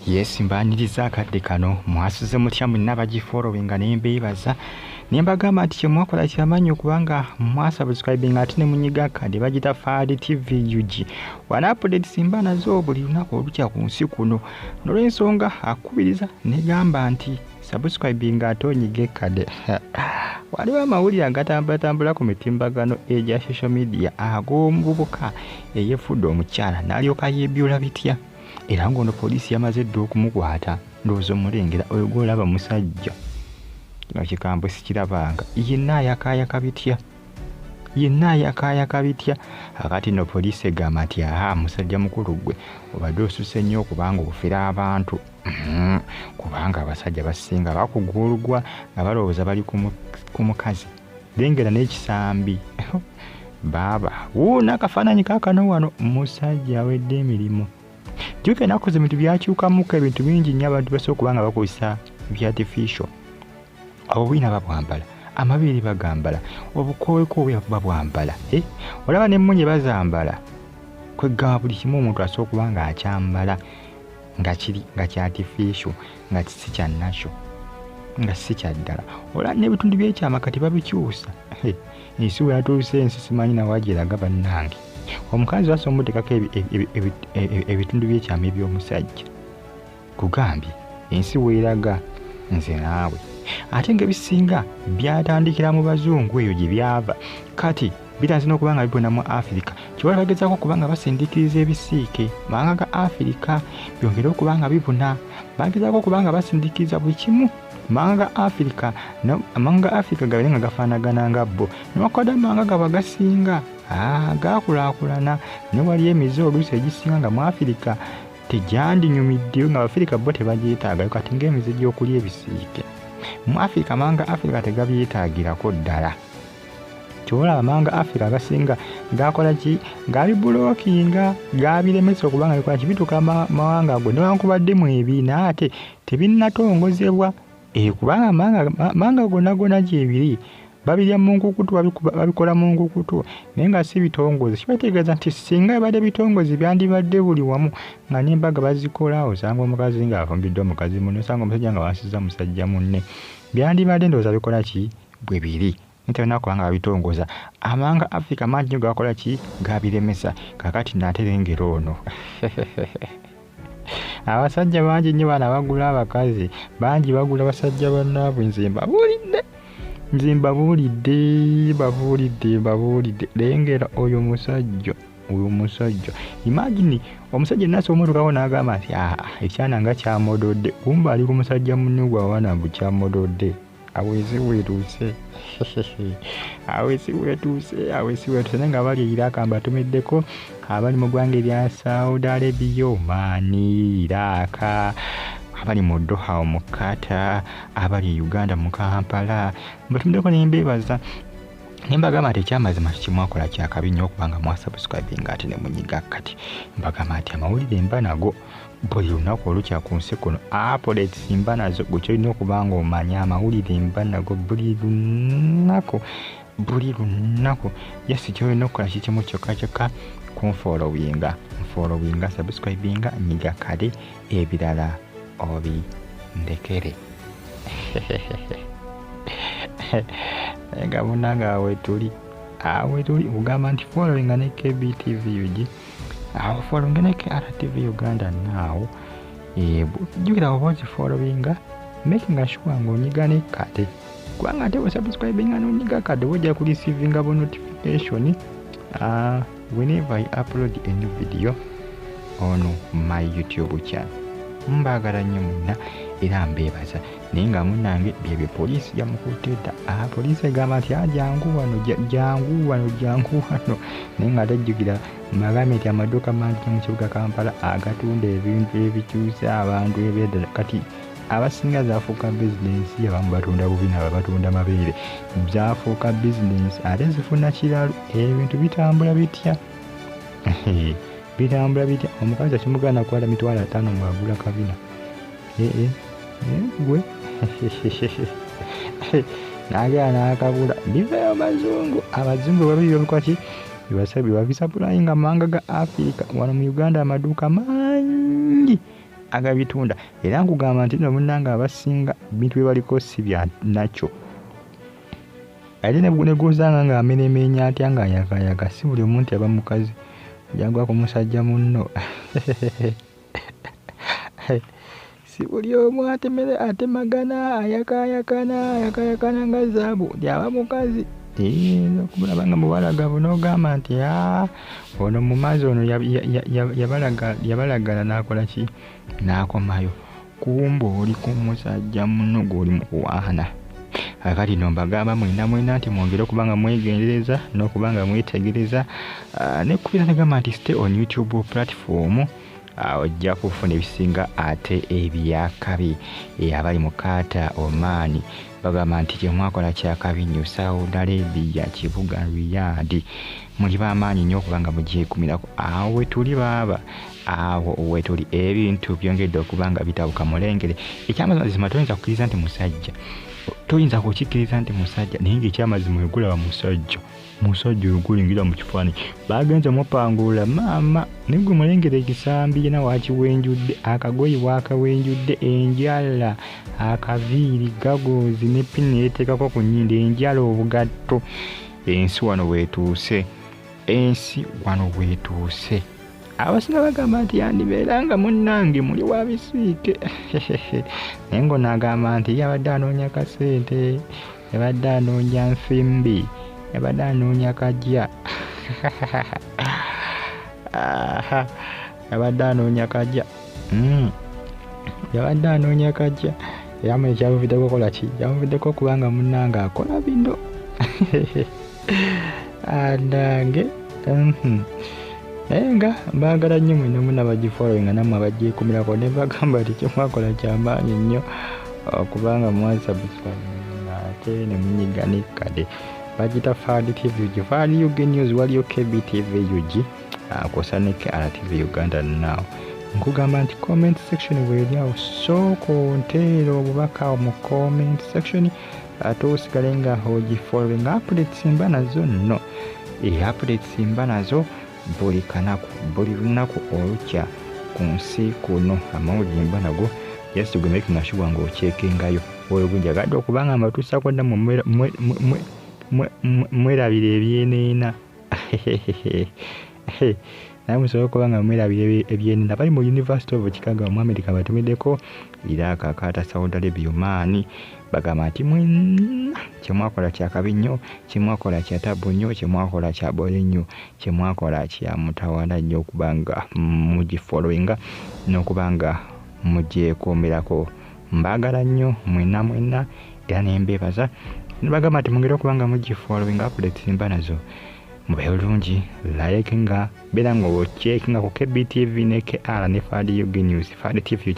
Yes, mbaniriza akadde kano mwasuze mutya mwenna bagifollowinga ne mbeebaza ne mbagamba nti kyemwakola kyamanyi okubanga mwasubscribinga ate ne munyiga akadde bagita Fadi TV UG wana updates mba nazo buli lunaku olukya ku nsi kuno n'olw'ensonga akubiriza negamba nti subscribinga ate onyige kadde waliwo amawulire agatambulatambula ku mitimbagano egya social media ag'omuvubuka eyefudde omukyala n'alyoka yeebyula bitya era ng'ono poliisi yamaze dda okumukwata ndowooza omulengera oyo gw'olaba musajja kino kikambwe sikirabanga yenna ayakaayaka bitya akati no poliisi egamba nti musajja mukulu gwe obadde osuse nnyo okubanga ofera abantu kubanga abasajja basinga bakugulugwa nga balowooza bali ku mukazi lengera n'ekisambi baaba wuuna akafaananyi kaakano wano musajja awedde emirimu juke nakoze ebintu byakyukamuko ebintu bingi nnyo abantu basobola okubanga bakozesa bya artificial obubina babwambala amabeere bagambala obukowekowe babwambala olaba n'emmunye bazambala kwegamba buli kimu omuntu asobola okubanga akyambala nga kya artificial nga si kya natural nga si kya ddala olaba n'ebitundu by'ekyama kati babikyusa ensi we yatuuse ensi simanyi nawagyeraga bannange omukazi wasobola omuteekako ebitundu by'ekyama eby'omusajja kugambye ensi weeraga nze naawe ate ng'ebisinga byatandikira mu bazungu eyo gye byava kati bitanze n'okubanga bibona mu Afirika kyebala bagezaako okubanga basindikiriza ebisiike mawanga ga Afirika byongere okubanga bibuna bagezaako okubanga basindikiriza buli kimu amawanga ga Afirika gabeere nga gafaanagana nga bo newakodde amawanga gaba gasinga gaakulaakulana ne wali emize oluusi egisinga nga mu Afirika tegyandinyumiddeyo nga Abafirika bo tebagyetaaga kati ng'emize gy'okulya ebisiike mu Afirika amawanga Afirika tegabyetaagirako ddala kyolaba amawanga Afirika agasinga gakola ki gaabibulookinga gaabiremesa okubanga bikola kibituuka mawanga ago newankubadde mu ebiina ate tebinnatongozebwa kubanga amawanga gonna gyebiri babirya mu nkukutu babikola mu nkukutu naye nga si bitongoze kibategeeza nti singa bibadde bitongoze byandibadde buli wamu nga n'embaga bazikola osanga omukazi ng'afumbiddwa omukazi munne osanga omusajja nga wansiza musajja munne byandibadde ndowooza bikola ki bwe biri ntenaku kubanga babitongoza amawanga Afrika mangi nnyo gakola ki gabiremesa kakati naaterengera ono abasajja bangi nnyo bana bagula abakazi bangi bagula basajja bannaabwe nze mbabuulidde lengera oyo musajja imagine omusajja nasi omutukawo n'agamba nti ekyana nga kyamododde kumba ali ku musajja munne gwawana mbu kyamododde awezi wetuuse naye nga bali Iraq mbatumiddeko abali mu ggwanga erya Saudi Arabia, Oman, Iraq, abali mu Doha mu Qatar, abali Uganda mu Kampala mbatumiddeko nembeebaza nembagamba nti ekyamazima kimwakola kyakabi nnyo okubanga mwasubscribinga ate ne munyiga kati mbagamba nti amawulire mba nago buli lunaku olukya ku nsi kuno updates mba nazo gwe kyolina okubanga omanya amawulire mba nago buli lunaku yesi kyolina okukola kikimu kyokka kunfollowinga subscribinga nyiga kale ebirala obindekere nga munanga awe tuli ugamba nti followinga ne KBTV UG followinga ne KRTV Uganda now jukira oba followinga making sure ng'onyiga ne kate kubanga ate subscribinga n'onyiga kate wojja ku receiving abo notification whenever I upload a new video on my YouTube channel. Mbagala nnyo munna era mbeebaza naye nga munnange byebyo poliisi yamukuutedda poliisi egamba nti jangu wano naye nga tajjukira magambye nti amaduuka mangi mu kibuga Kampala agatunda ebintu ebikyusa abantu ebyedda kati abasinga zaafuuka bizinensi abamu batunda bubina ababatunda mabeere zaafuuka bizinensi ate zifuna kiralo ebintu bitambula bitya omukazi akimugana kwala mitwalo 5 mwagula kabina gwe nagera nakabula biveyo abazungu babiri babikwaki babisapulayi nga mawanga ga Afirika wano mu Uganda amaduuka mangi agabitunda era nkugamba nti no munnanga abasinga bintu byebaliko si bya nakyo ate ne guzanga ng'amenemenya atya ng'ayakaayaka si buli omuntu aba mukazi jagwa ku musajja munno si buli omu atemagana ayakaayakana nga zaabu lyaba mukazi okulaba nga mubalagavu n'ogamba nti ono mumazi ono yabalagala n'akola ki n'akomayo kumba oli ku musajja munno gw'oli mu kuwaana kati no mbagamba mwena nti mwongere okuba nga mwegendereza n'okuba nga mwetegereza nekubira negamba nti stay on YouTube platform ojja kufuna ebisinga ate ebyakabi abali mu Qatar, Oman bagamba nti kyemwakola kyakabi nnyo Saudi Arabia kibuga Riyadh muli b'amaanyi nnyo okuba nga mugyekumirako awo wetuli baaba awo wetuli ebintu byongedde okuba nga bitabuka mulengere ekyamazima toyinza kukkiriza nti musajja toyinza kukikkiriza nti musajja naye ng'ekyamazima egulaba musajja ogulingira mu kifaananyi bagenze mupangulula maama nigwe mulengere ekisambi yena wakiwenjudde akagoyi bwakawenjudde enjala akaviiri gagozi ne pini yeteekako ku nnyindo enjala obugatto ensi wano weetuuse abasinga bagamba nti yandibeera nga munnange muli wa bisiike naye ng'onaagamba nti yabadde anoonya kasente yabadde anoonya nfimbi yabadde anoonya kajja yabadde anoonya kajja era mu ekyamuviddeko kola ki yamuviddeko okubanga munnange akola bino andange naye nga mbaagala nnyo mwena muna bagifollowinga nammwe abagyekumirako ne bagamba nti kyemwakola kyamaanyi nnyo okubanga mwasubscribe ate ne munyiganikade bagita Fadi TV UG Fadi UG News waliyo KBTV UG kosa ne KRTV Uganda Now nkugamba nti comment section bweriawo sooka onteera obubaka mu comment section ate osigale nga ogifollowing updates mba nazo nno updates mba nazo buli lunaku olukya ku nsi kuno amawulire mba nago just to make sure nga okyekengayo oyo gunjagadde okubanga mbatuusako dda mwerabira ebyeneena naye musobola okuba nga mwerabira ebyeneena bali mu University of Chicago mu America batumiddeko Iraq, Qatar, Saudi Arabia, Oman bagamba nti mwenna kyemwakola kyakabi nnyo kyemwakola kyatabu nnyo kyemwakola kyabole nnyo kyemwakola kyamutawala nnyo okuba nga mugifollowinga n'okuba nga mugyekuumirako mbaagala nnyo mwenna era nembeebaza nibagamba nti mwongere okuba nga mugifollowinga updates mba nazo mubeere bulungi like nga beera nga ochekinga ku KBTV ne KR ne Fadi UG News Fadi TV